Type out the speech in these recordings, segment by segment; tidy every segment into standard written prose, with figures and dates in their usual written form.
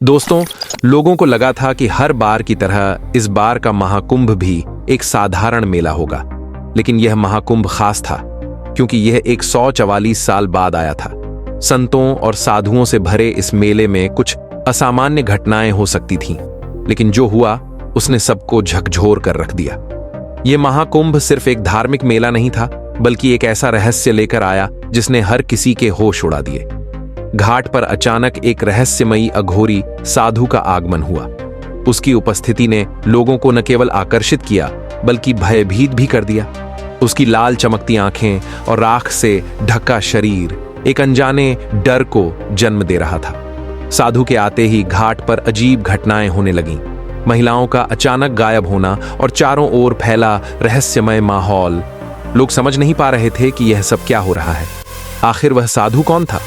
दोस्तों, लोगों को लगा था कि हर बार की तरह इस बार का महाकुंभ भी एक साधारण मेला होगा, लेकिन यह महाकुंभ खास था क्योंकि यह 144 साल बाद आया था। संतों और साधुओं से भरे इस मेले में कुछ असामान्य घटनाएं हो सकती थीं, लेकिन जो हुआ उसने सबको झकझोर कर रख दिया। यह महाकुंभ सिर्फ एक धार्मिक मेला नहीं था, बल्कि एक ऐसा रहस्य लेकर आया जिसने हर किसी के होश उड़ा दिए। घाट पर अचानक एक रहस्यमयी अघोरी साधु का आगमन हुआ। उसकी उपस्थिति ने लोगों को न केवल आकर्षित किया, बल्कि भयभीत भी कर दिया। उसकी लाल चमकती आंखें और राख से ढका शरीर एक अनजाने डर को जन्म दे रहा था। साधु के आते ही घाट पर अजीब घटनाएं होने लगीं। महिलाओं का अचानक गायब होना और चारों ओर फैला रहस्यमय माहौल। लोग समझ नहीं पा रहे थे कि यह सब क्या हो रहा है। आखिर वह साधु कौन था?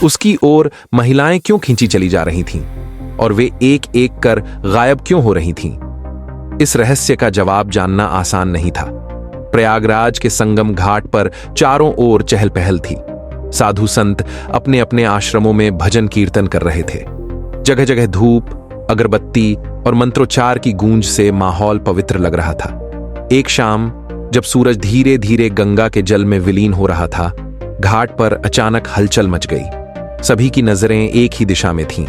उसकी ओर महिलाएं क्यों खींची चली जा रही थीं? और वे एक एक कर गायब क्यों हो रही थीं? इस रहस्य का जवाब जानना आसान नहीं था। प्रयागराज के संगम घाट पर चारों ओर चहल पहल थी। साधु संत अपने अपने आश्रमों में भजन कीर्तन कर रहे थे। जगह जगह धूप, अगरबत्ती और मंत्रोच्चार की गूंज से माहौल पवित्र लग रहा था। एक शाम जब सूरज धीरे धीरे गंगा के जल में विलीन हो रहा था, घाट पर अचानक हलचल मच गई। सभी की नजरें एक ही दिशा में थीं।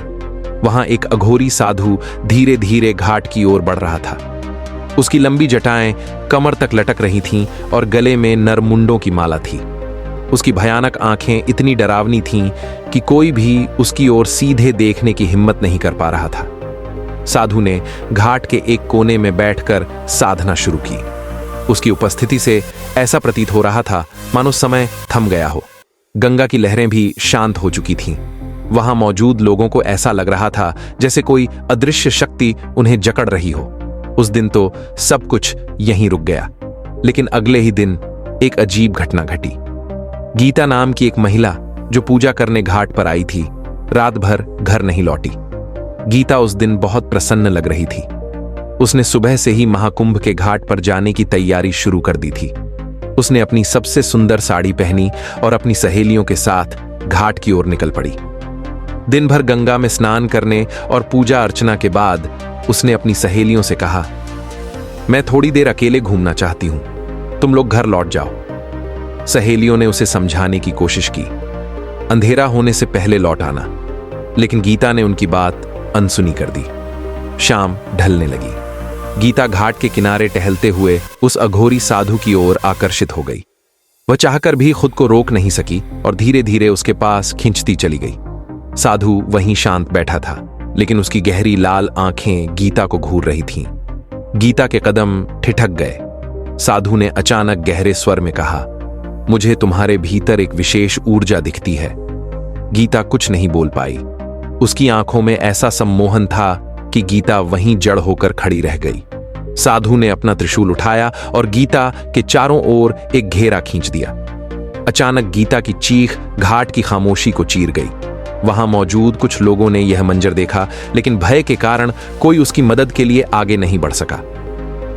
वहां एक अघोरी साधु धीरे धीरे घाट की ओर बढ़ रहा था। उसकी लंबी जटाएं कमर तक लटक रही थीं और गले में नरमुंडों की माला थी। उसकी भयानक आंखें इतनी डरावनी थीं कि कोई भी उसकी ओर सीधे देखने की हिम्मत नहीं कर पा रहा था। साधु ने घाट के एक कोने में बैठकर साधना शुरू की। उसकी उपस्थिति से ऐसा प्रतीत हो रहा था मानो समय थम गया हो। गंगा की लहरें भी शांत हो चुकी थीं। वहां मौजूद लोगों को ऐसा लग रहा था जैसे कोई अदृश्य शक्ति उन्हें जकड़ रही हो। उस दिन तो सब कुछ यहीं रुक गया, लेकिन अगले ही दिन एक अजीब घटना घटी। गीता नाम की एक महिला जो पूजा करने घाट पर आई थी, रात भर घर नहीं लौटी। गीता उस दिन बहुत प्रसन्न लग रही थी। उसने सुबह से ही महाकुंभ के घाट पर जाने की तैयारी शुरू कर दी थी। उसने अपनी सबसे सुंदर साड़ी पहनी और अपनी सहेलियों के साथ घाट की ओर निकल पड़ी। दिन भर गंगा में स्नान करने और पूजा अर्चना के बाद उसने अपनी सहेलियों से कहा, मैं थोड़ी देर अकेले घूमना चाहती हूं, तुम लोग घर लौट जाओ। सहेलियों ने उसे समझाने की कोशिश की, अंधेरा होने से पहले लौट आना, लेकिन गीता ने उनकी बात अनसुनी कर दी। शाम ढलने लगी। गीता घाट के किनारे टहलते हुए उस अघोरी साधु की ओर आकर्षित हो गई। वह चाहकर भी खुद को रोक नहीं सकी और धीरे धीरे उसके पास खिंचती चली गई। साधु वहीं शांत बैठा था, लेकिन उसकी गहरी लाल आंखें गीता को घूर रही थीं। गीता के कदम ठिठक गए। साधु ने अचानक गहरे स्वर में कहा, मुझे तुम्हारे भीतर एक विशेष ऊर्जा दिखती है। गीता कुछ नहीं बोल पाई। उसकी आंखों में ऐसा सम्मोहन था कि गीता वहीं जड़ होकर खड़ी रह गई। साधु ने अपना त्रिशूल उठाया और गीता के चारों ओर एक घेरा खींच दिया। अचानक गीता की चीख घाट की खामोशी को चीर गई। वहां मौजूद कुछ लोगों ने यह मंजर देखा, लेकिन भय के कारण कोई उसकी मदद के लिए आगे नहीं बढ़ सका।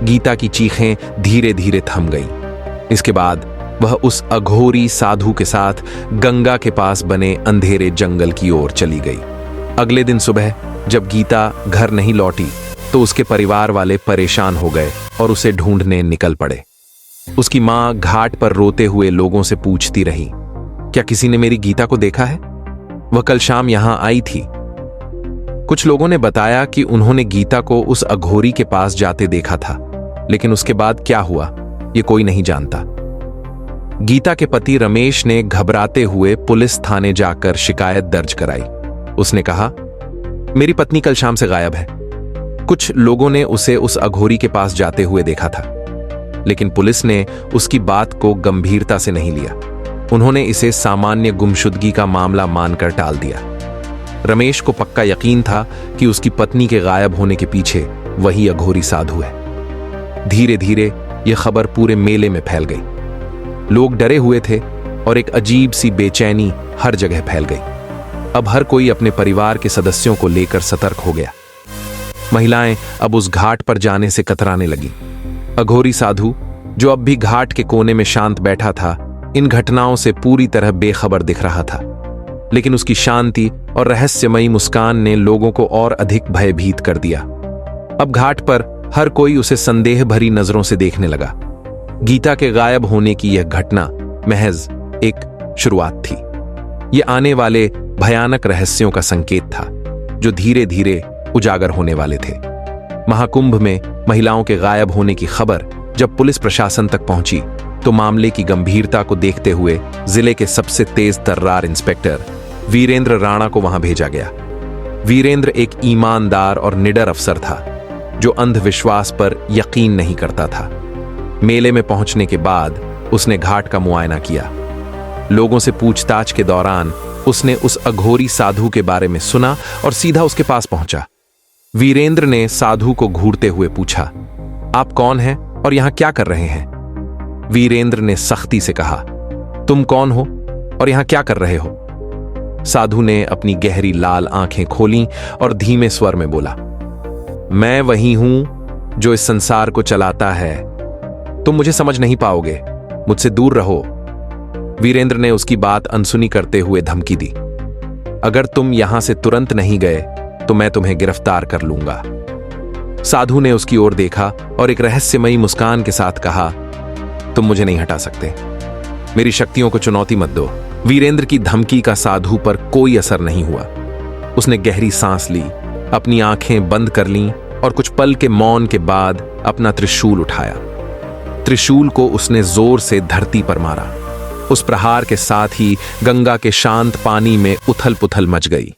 गीता की चीखें धीरे धीरे थम गईं। इसके बाद वह उस अघोरी साधु के साथ गंगा के पास बने अंधेरे जंगल की ओर चली गई। अगले दिन सुबह जब गीता घर नहीं लौटी तो उसके परिवार वाले परेशान हो गए और उसे ढूंढने निकल पड़े। उसकी मां घाट पर रोते हुए लोगों से पूछती रही, क्या किसी ने मेरी गीता को देखा है? वह कल शाम यहां आई थी। कुछ लोगों ने बताया कि उन्होंने गीता को उस अघोरी के पास जाते देखा था, लेकिन उसके बाद क्या हुआ ये कोई नहीं जानता। गीता के पति रमेश ने घबराते हुए पुलिस थाने जाकर शिकायत दर्ज कराई। उसने कहा, मेरी पत्नी कल शाम से गायब है। कुछ लोगों ने उसे उस अघोरी के पास जाते हुए देखा था, लेकिन पुलिस ने उसकी बात को गंभीरता से नहीं लिया। उन्होंने इसे सामान्य गुमशुदगी का मामला मानकर टाल दिया। रमेश को पक्का यकीन था कि उसकी पत्नी के गायब होने के पीछे वही अघोरी साधु है। धीरे धीरे यह खबर पूरे मेले में फैल गई। लोग डरे हुए थे और एक अजीब सी बेचैनी हर जगह फैल गई। अब हर कोई अपने परिवार के सदस्यों को लेकर सतर्क हो गया। महिलाएं अब उस घाट पर जाने से कतराने लगी। अघोरी साधु, जो अब भी घाट के कोने में शांत बैठा था, इन घटनाओं से पूरी तरह बेखबर दिख रहा था। लेकिन उसकी शांति और रहस्यमयी मुस्कान ने लोगों को और अधिक भयभीत कर दिया। अब घाट पर हर कोई उसे संदेह भरी नजरों से देखने लगा। गीता के गायब होने की यह घटना महज एक शुरुआत थी। यह आने वाले भयानक रहस्यों का संकेत था, जो धीरे धीरे उजागर होने वाले थे। महाकुंभ में महिलाओं के गायब होने की खबर जब पुलिस प्रशासन तक पहुंची, तो मामले की गंभीरता को देखते हुए जिले के सबसे तेज तर्रार इंस्पेक्टर वीरेंद्र राणा को वहां भेजा गया। वीरेंद्र एक ईमानदार और निडर अफसर था, जो अंधविश्वास पर यकीन नहीं करता था। मेले में पहुंचने के बाद उसने घाट का मुआयना किया। लोगों से पूछताछ के दौरान उसने उस अघोरी साधु के बारे में सुना और सीधा उसके पास पहुंचा। वीरेंद्र ने साधु को घूरते हुए पूछा, आप कौन हैं और यहां क्या कर रहे हैं? वीरेंद्र ने सख्ती से कहा, तुम कौन हो और यहां क्या कर रहे हो? साधु ने अपनी गहरी लाल आंखें खोलीं और धीमे स्वर में बोला, मैं वही हूं जो इस संसार को चलाता है। तुम मुझे समझ नहीं पाओगे, मुझसे दूर रहो। वीरेंद्र ने उसकी बात अनसुनी करते हुए धमकी दी, अगर तुम यहां से तुरंत नहीं गए तो मैं तुम्हें गिरफ्तार कर लूंगा। साधु ने उसकी ओर देखा और एक रहस्यमयी मुस्कान के साथ कहा, तुम मुझे नहीं हटा सकते, मेरी शक्तियों को चुनौती मत दो। वीरेंद्र की धमकी का साधु पर कोई असर नहीं हुआ। उसने गहरी सांस ली, अपनी आंखें बंद कर लीं और कुछ पल के मौन के बाद अपना त्रिशूल उठाया। त्रिशूल को उसने जोर से धरती पर मारा। उस प्रहार के साथ ही गंगा के शांत पानी में उथल पुथल मच गई।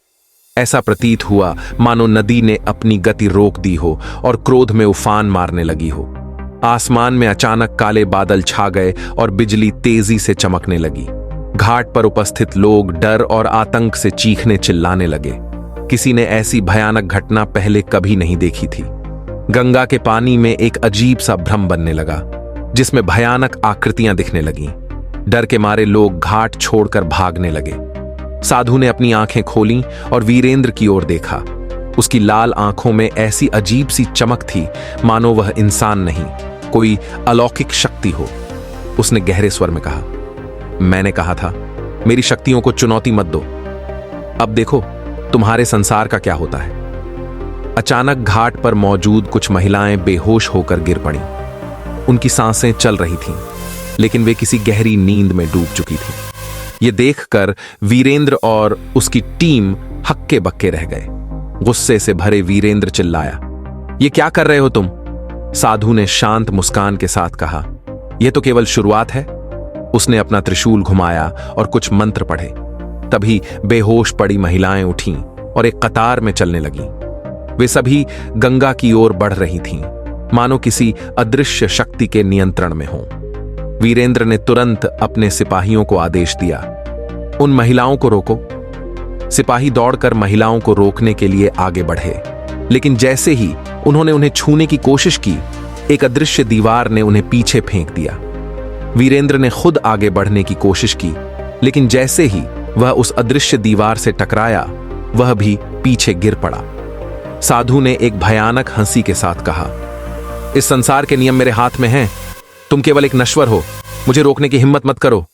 ऐसा प्रतीत हुआ मानो नदी ने अपनी गति रोक दी हो और क्रोध में उफान मारने लगी हो। आसमान में अचानक काले बादल छा गए और बिजली तेजी से चमकने लगी। घाट पर उपस्थित लोग डर और आतंक से चीखने चिल्लाने लगे। किसी ने ऐसी भयानक घटना पहले कभी नहीं देखी थी। गंगा के पानी में एक अजीब सा भ्रम बनने लगा, जिसमें भयानक आकृतियां दिखने लगीं। डर के मारे लोग घाट छोड़कर भागने लगे। साधु ने अपनी आंखें खोलीं और वीरेंद्र की ओर देखा। उसकी लाल आंखों में ऐसी अजीब सी चमक थी मानो वह इंसान नहीं, कोई अलौकिक शक्ति हो। उसने गहरे स्वर में कहा, मैंने कहा था मेरी शक्तियों को चुनौती मत दो। अब देखो तुम्हारे संसार का क्या होता है। अचानक घाट पर मौजूद कुछ महिलाएं बेहोश होकर गिर पड़ीं। उनकी सांसें चल रही थीं, लेकिन वे किसी गहरी नींद में डूब चुकी थीं। ये देखकर वीरेंद्र और उसकी टीम हक्के बक्के रह गए। गुस्से से भरे वीरेंद्र चिल्लाया, ये क्या कर रहे हो तुम? साधु ने शांत मुस्कान के साथ कहा, यह तो केवल शुरुआत है। उसने अपना त्रिशूल घुमाया और कुछ मंत्र पढ़े। तभी बेहोश पड़ी महिलाएं उठीं और एक कतार में चलने लगीं। वे सभी गंगा की ओर बढ़ रही थीं, मानो किसी अदृश्य शक्ति के नियंत्रण में हों। वीरेंद्र ने तुरंत अपने सिपाहियों को आदेश दिया, उन महिलाओं को रोको। सिपाही दौड़कर महिलाओं को रोकने के लिए आगे बढ़े, लेकिन जैसे ही उन्होंने उन्हें छूने की कोशिश की, एक अदृश्य दीवार ने उन्हें पीछे फेंक दिया। वीरेंद्र ने खुद आगे बढ़ने की कोशिश की, लेकिन जैसे ही वह उस अदृश्य दीवार से टकराया, वह भी पीछे गिर पड़ा। साधु ने एक भयानक हंसी के साथ कहा, इस संसार के नियम मेरे हाथ में हैं। तुम केवल एक नश्वर हो, मुझे रोकने की हिम्मत मत करो।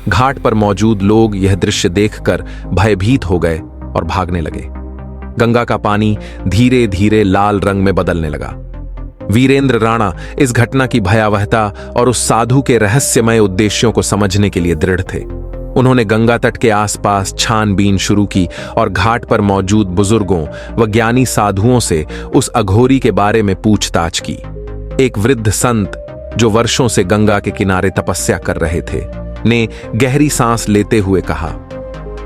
घाट पर मौजूद लोग यह दृश्य देखकर भयभीत हो गए और भागने लगे। गंगा का पानी धीरे धीरे लाल रंग में बदलने लगा। वीरेंद्र राणा इस घटना की भयावहता और उस साधु के रहस्यमय उद्देश्यों को समझने के लिए दृढ़ थे। उन्होंने गंगा तट के आसपास छानबीन शुरू की और घाट पर मौजूद बुजुर्गों व ज्ञानी साधुओं से उस अघोरी के बारे में पूछताछ की। एक वृद्ध संत जो वर्षों से गंगा के किनारे तपस्या कर रहे थे, ने गहरी सांस लेते हुए कहा,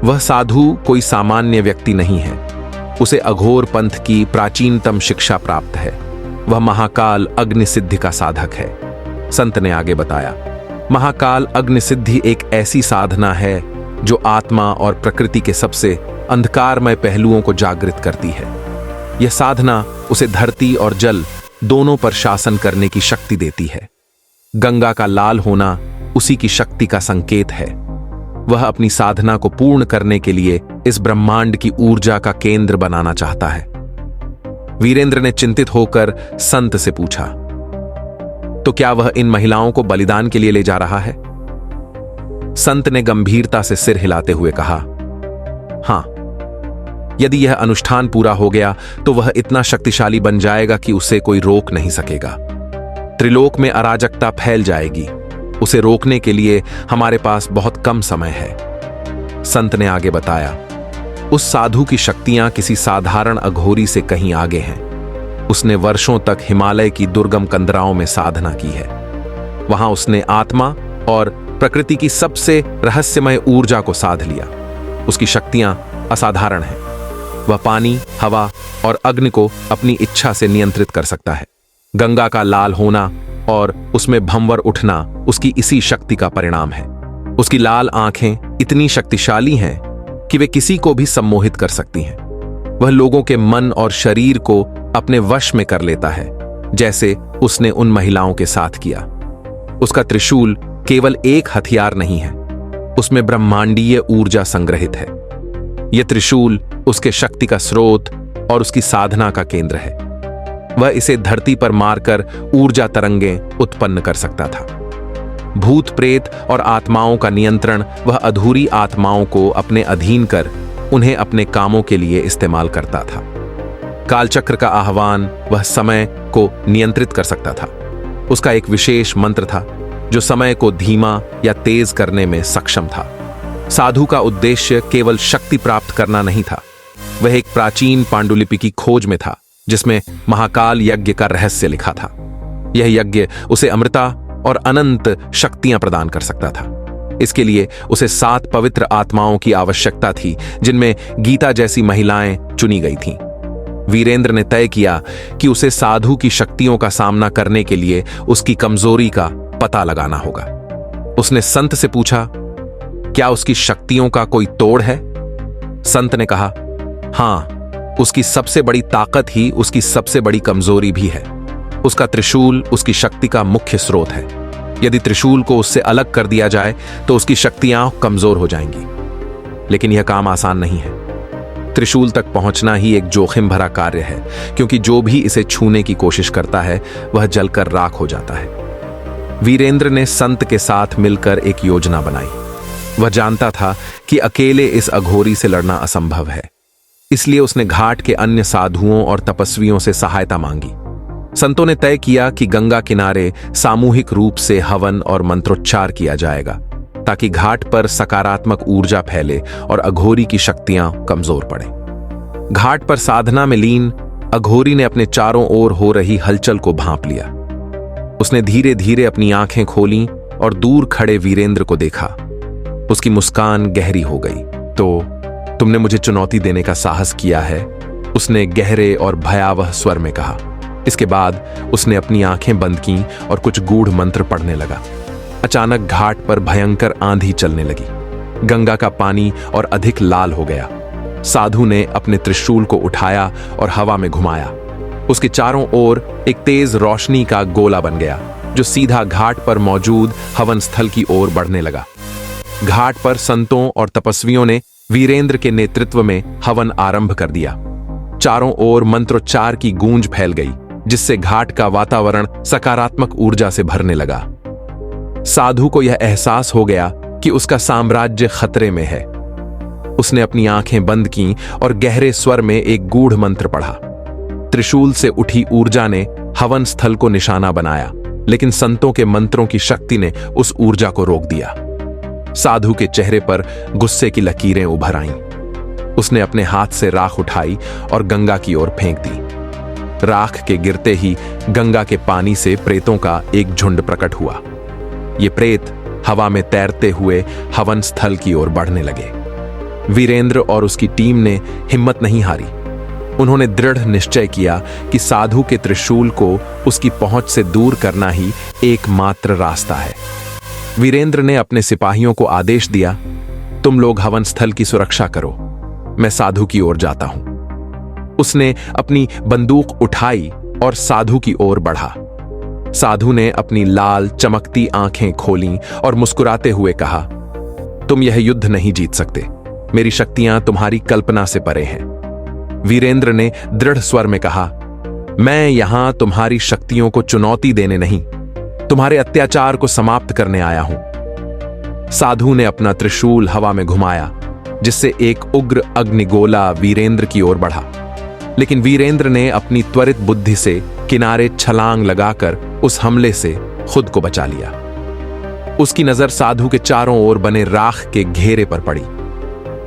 वह साधु कोई सामान्य व्यक्ति नहीं है। उसे अघोर पंथ की प्राचीनतम शिक्षा प्राप्त है। वह महाकाल अग्निसिद्धि का साधक है। संत ने आगे बताया, महाकाल अग्निसिद्धि एक ऐसी साधना है जो आत्मा और प्रकृति के सबसे अंधकारमय पहलुओं को जागृत करती है। यह साधना उसे धरती और जल दोनों पर शासन करने की शक्ति देती है। गंगा का लाल होना उसी की शक्ति का संकेत है। वह अपनी साधना को पूर्ण करने के लिए इस ब्रह्मांड की ऊर्जा का केंद्र बनाना चाहता है। वीरेंद्र ने चिंतित होकर संत से पूछा, तो क्या वह इन महिलाओं को बलिदान के लिए ले जा रहा है? संत ने गंभीरता से सिर हिलाते हुए कहा, हाँ, यदि यह अनुष्ठान पूरा हो गया तो वह इतना शक्तिशाली बन जाएगा कि उसे कोई रोक नहीं सकेगा। त्रिलोक में अराजकता फैल जाएगी। उसे रोकने के लिए हमारे पास बहुत कम समय है। संत ने आगे बताया, उस साधु की शक्तियां किसी साधारण अघोरी से कहीं आगे हैं। उसने वर्षों तक हिमालय की दुर्गम कंदराओं में साधना की है। वहां उसने आत्मा और प्रकृति की सबसे रहस्यमय ऊर्जा को साध लिया। उसकी शक्तियां असाधारण हैं। वह पानी, हवा और अग्नि को अपनी इच्छा से नियंत्रित कर सकता है। गंगा का लाल होना और उसमें भंवर उठना उसकी इसी शक्ति का परिणाम है। उसकी लाल आंखें इतनी शक्तिशाली हैं कि वे किसी को भी सम्मोहित कर सकती हैं। वह लोगों के मन और शरीर को अपने वश में कर लेता है, जैसे उसने उन महिलाओं के साथ किया। उसका त्रिशूल केवल एक हथियार नहीं है, उसमें ब्रह्मांडीय ऊर्जा संग्रहित है। यह त्रिशूल उसके शक्ति का स्रोत और उसकी साधना का केंद्र है। वह इसे धरती पर मारकर ऊर्जा तरंगें उत्पन्न कर सकता था। भूत प्रेत और आत्माओं का नियंत्रण वह अधूरी आत्माओं को अपने अधीन कर उन्हें अपने कामों के लिए इस्तेमाल करता था। कालचक्र का आह्वान वह समय को नियंत्रित कर सकता था। उसका एक विशेष मंत्र था जो समय को धीमा या तेज करने में सक्षम था। साधु का उद्देश्य केवल शक्ति प्राप्त करना नहीं था। वह एक प्राचीन पांडुलिपि की खोज में था जिसमें महाकाल यज्ञ का रहस्य लिखा था। यह यज्ञ उसे अमृता और अनंत शक्तियां प्रदान कर सकता था। इसके लिए उसे 7 पवित्र आत्माओं की आवश्यकता थी, जिनमें गीता जैसी महिलाएं चुनी गई थीं। वीरेंद्र ने तय किया कि उसे साधु की शक्तियों का सामना करने के लिए उसकी कमजोरी का पता लगाना होगा। उसने संत से पूछा, क्या उसकी शक्तियों का कोई तोड़ है? संत ने कहा, हां, उसकी सबसे बड़ी ताकत ही उसकी सबसे बड़ी कमजोरी भी है। उसका त्रिशूल उसकी शक्ति का मुख्य स्रोत है। यदि त्रिशूल को उससे अलग कर दिया जाए तो उसकी शक्तियां कमजोर हो जाएंगी। लेकिन यह काम आसान नहीं है। त्रिशूल तक पहुंचना ही एक जोखिम भरा कार्य है, क्योंकि जो भी इसे छूने की कोशिश करता है वह जलकर राख हो जाता है। वीरेंद्र ने संत के साथ मिलकर एक योजना बनाई। वह जानता था कि अकेले इस अघोरी से लड़ना असंभव है, इसलिए उसने घाट के अन्य साधुओं और तपस्वियों से सहायता मांगी। संतों ने तय किया कि गंगा किनारे सामूहिक रूप से हवन और मंत्रोच्चार किया जाएगा, ताकि घाट पर सकारात्मक ऊर्जा फैले और अघोरी की शक्तियां कमजोर पड़े। घाट पर साधना में लीन अघोरी ने अपने चारों ओर हो रही हलचल को भांप लिया। उसने धीरे धीरे अपनी आंखें खोलीं और दूर खड़े वीरेंद्र को देखा। उसकी मुस्कान गहरी हो गई। तो तुमने मुझे चुनौती देने का साहस किया है, उसने गहरे और भयावह स्वर में कहा। इसके बाद उसने अपनी आंखें बंद की और कुछ गूढ़ मंत्र पढ़ने लगा। अचानक घाट पर भयंकर आंधी चलने लगी। गंगा का पानी और अधिक लाल हो गया। साधु ने अपने त्रिशूल को उठाया और हवा में घुमाया। उसके चारों ओर एक तेज रोशनी का गोला बन गया, जो सीधा घाट पर मौजूद हवन स्थल की ओर बढ़ने लगा। घाट पर संतों और तपस्वियों ने वीरेंद्र के नेतृत्व में हवन आरंभ कर दिया। चारों ओर मंत्रोच्चार की गूंज फैल गई, जिससे घाट का वातावरण सकारात्मक ऊर्जा से भरने लगा। साधु को यह एहसास हो गया कि उसका साम्राज्य खतरे में है। उसने अपनी आंखें बंद की और गहरे स्वर में एक गूढ़ मंत्र पढ़ा। त्रिशूल से उठी ऊर्जा ने हवन स्थल को निशाना बनाया, लेकिन संतों के मंत्रों की शक्ति ने उस ऊर्जा को रोक दिया। साधु के चेहरे पर गुस्से की लकीरें उभर आईं। उसने अपने हाथ से राख उठाई और गंगा की ओर फेंक दी। राख के गिरते ही गंगा के पानी से प्रेतों का एक झुंड प्रकट हुआ। ये प्रेत हवा में तैरते हुए हवन स्थल की ओर बढ़ने लगे। वीरेंद्र और उसकी टीम ने हिम्मत नहीं हारी। उन्होंने दृढ़ निश्चय किया कि साधु के त्रिशूल को उसकी पहुंच से दूर करना ही एकमात्र रास्ता है। वीरेंद्र ने अपने सिपाहियों को आदेश दिया, तुम लोग हवन स्थल की सुरक्षा करो, मैं साधु की ओर जाता हूं। उसने अपनी बंदूक उठाई और साधु की ओर बढ़ा। साधु ने अपनी लाल चमकती आंखें खोलीं और मुस्कुराते हुए कहा, तुम यह युद्ध नहीं जीत सकते। मेरी शक्तियां तुम्हारी कल्पना से परे हैं। वीरेंद्र ने दृढ़ स्वर में कहा, मैं यहां तुम्हारी शक्तियों को चुनौती देने नहीं, तुम्हारे अत्याचार को समाप्त करने आया हूं। साधु ने अपना त्रिशूल हवा में घुमाया जिससे एक उग्र अग्निगोला वीरेंद्र की ओर बढ़ा। लेकिन वीरेंद्र ने अपनी त्वरित बुद्धि से किनारे छलांग लगाकर उस हमले से खुद को बचा लिया। उसकी नजर साधु के चारों ओर बने राख के घेरे पर पड़ी।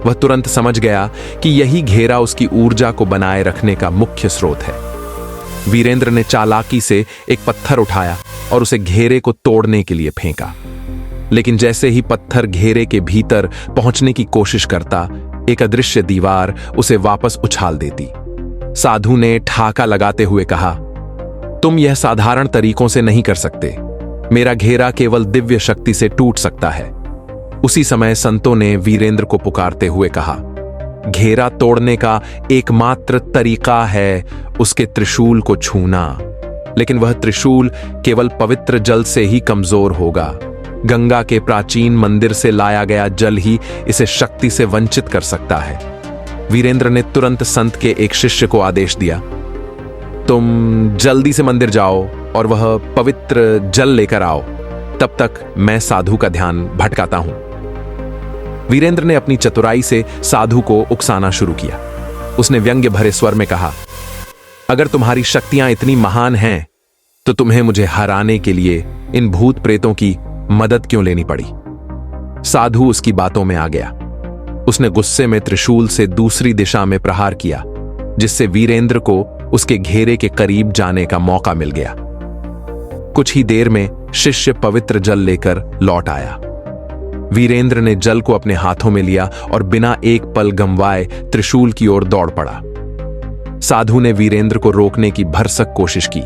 वह तुरंत समझ गया कि यही घेरा उसकी ऊर्जा को बनाए रखने का मुख्य स्रोत है। वीरेंद्र ने चालाकी से एक पत्थर उठाया और उसे घेरे को तोड़ने के लिए फेंका। लेकिन जैसे ही पत्थर घेरे के भीतर पहुंचने की कोशिश करता, एक अदृश्य दीवार उसे वापस उछाल देती। साधु ने ठाका लगाते हुए कहा, तुम यह साधारण तरीकों से नहीं कर सकते। मेरा घेरा केवल दिव्य शक्ति से टूट सकता है। उसी समय संतों ने वीरेंद्र को पुकारते हुए कहा, घेरा तोड़ने का एकमात्र तरीका है उसके त्रिशूल को छूना। लेकिन वह त्रिशूल केवल पवित्र जल से ही कमजोर होगा। गंगा के प्राचीन मंदिर से लाया गया जल ही इसे शक्ति से वंचित कर सकता है। वीरेंद्र ने तुरंत संत के एक शिष्य को आदेश दिया, तुम जल्दी से मंदिर जाओ और वह पवित्र जल लेकर आओ। तब तक मैं साधु का ध्यान भटकाता हूं। वीरेंद्र ने अपनी चतुराई से साधु को उकसाना शुरू किया। उसने व्यंग्य भरे स्वर में कहा, अगर तुम्हारी शक्तियां इतनी महान हैं तो तुम्हें मुझे हराने के लिए इन भूत प्रेतों की मदद क्यों लेनी पड़ी? साधु उसकी बातों में आ गया। उसने गुस्से में त्रिशूल से दूसरी दिशा में प्रहार किया, जिससे वीरेंद्र को उसके घेरे के करीब जाने का मौका मिल गया। कुछ ही देर में शिष्य पवित्र जल लेकर लौट आया। वीरेंद्र ने जल को अपने हाथों में लिया और बिना एक पल गंवाए त्रिशूल की ओर दौड़ पड़ा। साधु ने वीरेंद्र को रोकने की भरसक कोशिश की,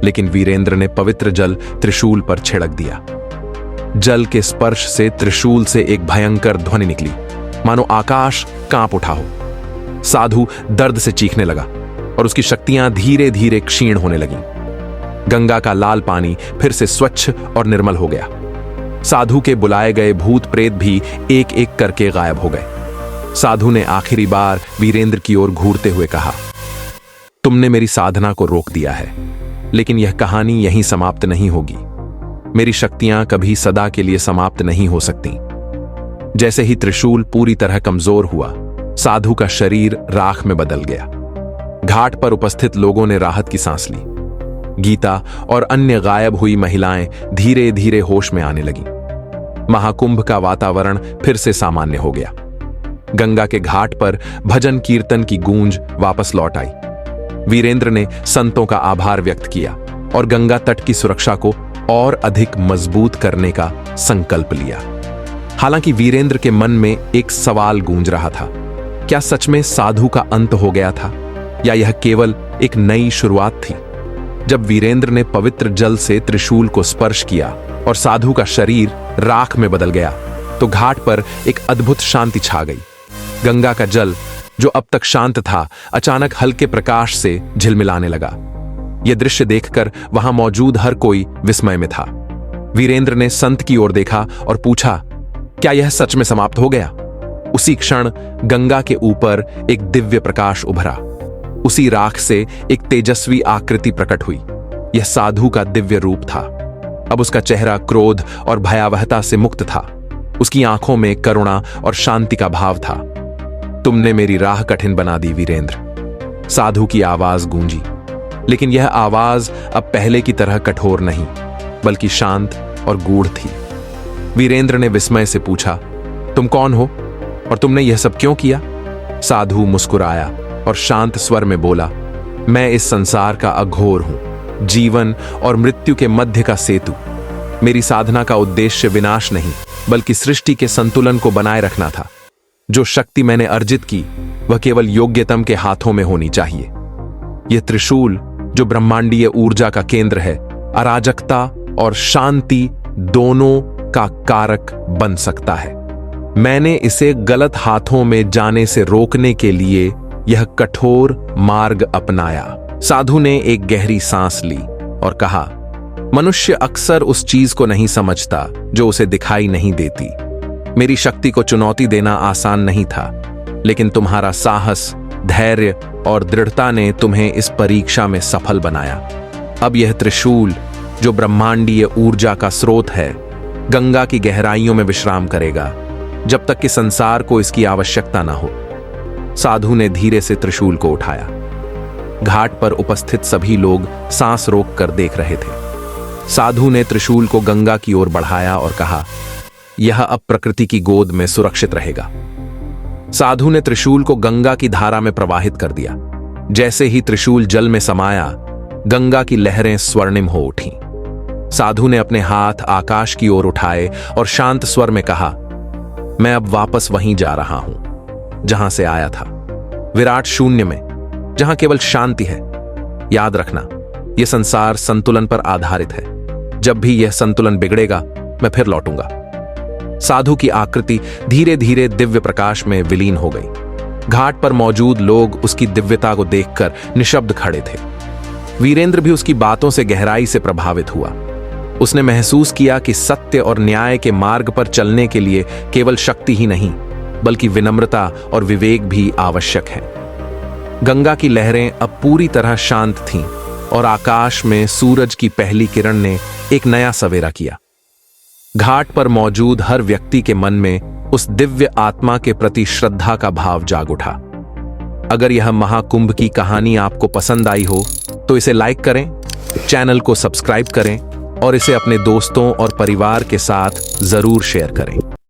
लेकिन वीरेंद्र ने पवित्र जल त्रिशूल पर छिड़क दिया। जल के स्पर्श से त्रिशूल से एक भयंकर ध्वनि निकली, मानो आकाश कांप उठा हो। साधु दर्द से चीखने लगा और उसकी शक्तियां धीरे धीरे क्षीण होने लगीं। गंगा का लाल पानी फिर से स्वच्छ और निर्मल हो गया। साधु के बुलाए गए भूत प्रेत भी एक एक करके गायब हो गए। साधु ने आखिरी बार वीरेंद्र की ओर घूरते हुए कहा, तुमने मेरी साधना को रोक दिया है, लेकिन यह कहानी यहीं समाप्त नहीं होगी। मेरी शक्तियां कभी सदा के लिए समाप्त नहीं हो सकती। जैसे ही त्रिशूल पूरी तरह कमजोर हुआ, साधु का शरीर राख में बदल गया। घाट पर उपस्थित लोगों ने राहत की सांस ली। गीता और अन्य गायब हुई महिलाएं धीरे धीरे होश में आने लगीं। महाकुंभ का वातावरण फिर से सामान्य हो गया। गंगा के घाट पर भजन कीर्तन की गूंज वापस लौट आई। वीरेंद्र ने संतों का आभार व्यक्त किया और गंगा तट की सुरक्षा को और अधिक मजबूत करने का संकल्प लिया। हालांकि वीरेंद्र के मन में एक सवाल गूंज रहा था, क्या सच में साधु का अंत हो गया था या यह केवल एक नई शुरुआत थी? जब वीरेंद्र ने पवित्र जल से त्रिशूल को स्पर्श किया और साधु का शरीर राख में बदल गया, तो घाट पर एक अद्भुत शांति छा गई। गंगा का जल, जो अब तक शांत था, अचानक हल्के प्रकाश से झिलमिलाने लगा। यह दृश्य देखकर वहां मौजूद हर कोई विस्मय में था। वीरेंद्र ने संत की ओर देखा और पूछा, क्या यह सच में समाप्त हो गया? उसी क्षण गंगा के ऊपर एक दिव्य प्रकाश उभरा। उसी राख से एक तेजस्वी आकृति प्रकट हुई। यह साधु का दिव्य रूप था। अब उसका चेहरा क्रोध और भयावहता से मुक्त था। उसकी आंखों में करुणा और शांति का भाव था। तुमने मेरी राह कठिन बना दी वीरेंद्र, साधु की आवाज गूंजी। लेकिन यह आवाज अब पहले की तरह कठोर नहीं, बल्कि शांत और गूढ़ थी। वीरेंद्र ने विस्मय से पूछा, तुम कौन हो और तुमने यह सब क्यों किया? साधु मुस्कुराया और शांत स्वर में बोला, मैं इस संसार का अघोर हूं, जीवन और मृत्यु के मध्य का सेतु। मेरी साधना का उद्देश्य विनाश नहीं, बल्कि सृष्टि के संतुलन को बनाए रखना था। जो शक्ति मैंने अर्जित की, वह केवल योग्यतम के हाथों में होनी चाहिए। यह त्रिशूल, जो ब्रह्मांडीय ऊर्जा का केंद्र है, अराजकता और शांति दोनों का कारक बन सकता है। मैंने इसे गलत हाथों में जाने से रोकने के लिए यह कठोर मार्ग अपनाया। साधु ने एक गहरी सांस ली और कहा, मनुष्य अक्सर उस चीज को नहीं समझता जो उसे दिखाई नहीं देती। मेरी शक्ति को चुनौती देना आसान नहीं था, लेकिन तुम्हारा साहस, धैर्य और दृढ़ता ने तुम्हें इस परीक्षा में सफल बनाया। अब यह त्रिशूल, जो ब्रह्मांडीय ऊर्जा का स्रोत है, गंगा की गहराइयों में विश्राम करेगा। जब तक कि संसार को इसकी आवश्यकता ना हो। साधु ने धीरे से त्रिशूल को उठाया। घाट पर उपस्थित सभी लोग सांस रोक कर देख रहे थे। साधु ने त्रिशूल को गंगा की ओर बढ़ाया और कहा, यह अब प्रकृति की गोद में सुरक्षित रहेगा। साधु ने त्रिशूल को गंगा की धारा में प्रवाहित कर दिया। जैसे ही त्रिशूल जल में समाया, गंगा की लहरें स्वर्णिम हो उठीं। साधु ने अपने हाथ आकाश की ओर उठाए और शांत स्वर में कहा, मैं अब वापस वहीं जा रहा हूं जहां से आया था, विराट शून्य में, जहां केवल शांति है। याद रखना, यह संसार संतुलन पर आधारित है। जब भी यह संतुलन बिगड़ेगा, मैं फिर लौटूंगा। साधु की आकृति धीरे धीरे दिव्य प्रकाश में विलीन हो गई। घाट पर मौजूद लोग उसकी दिव्यता को देखकर निशब्द खड़े थे। वीरेंद्र भी उसकी बातों से गहराई से प्रभावित हुआ। उसने महसूस किया कि सत्य और न्याय के मार्ग पर चलने के लिए केवल शक्ति ही नहीं, बल्कि विनम्रता और विवेक भी आवश्यक है। गंगा की लहरें अब पूरी तरह शांत थीं और आकाश में सूरज की पहली किरण ने एक नया सवेरा किया। घाट पर मौजूद हर व्यक्ति के मन में उस दिव्य आत्मा के प्रति श्रद्धा का भाव जाग उठा। अगर यह महाकुंभ की कहानी आपको पसंद आई हो तो इसे लाइक करें, चैनल को सब्सक्राइब करें और इसे अपने दोस्तों और परिवार के साथ जरूर शेयर करें।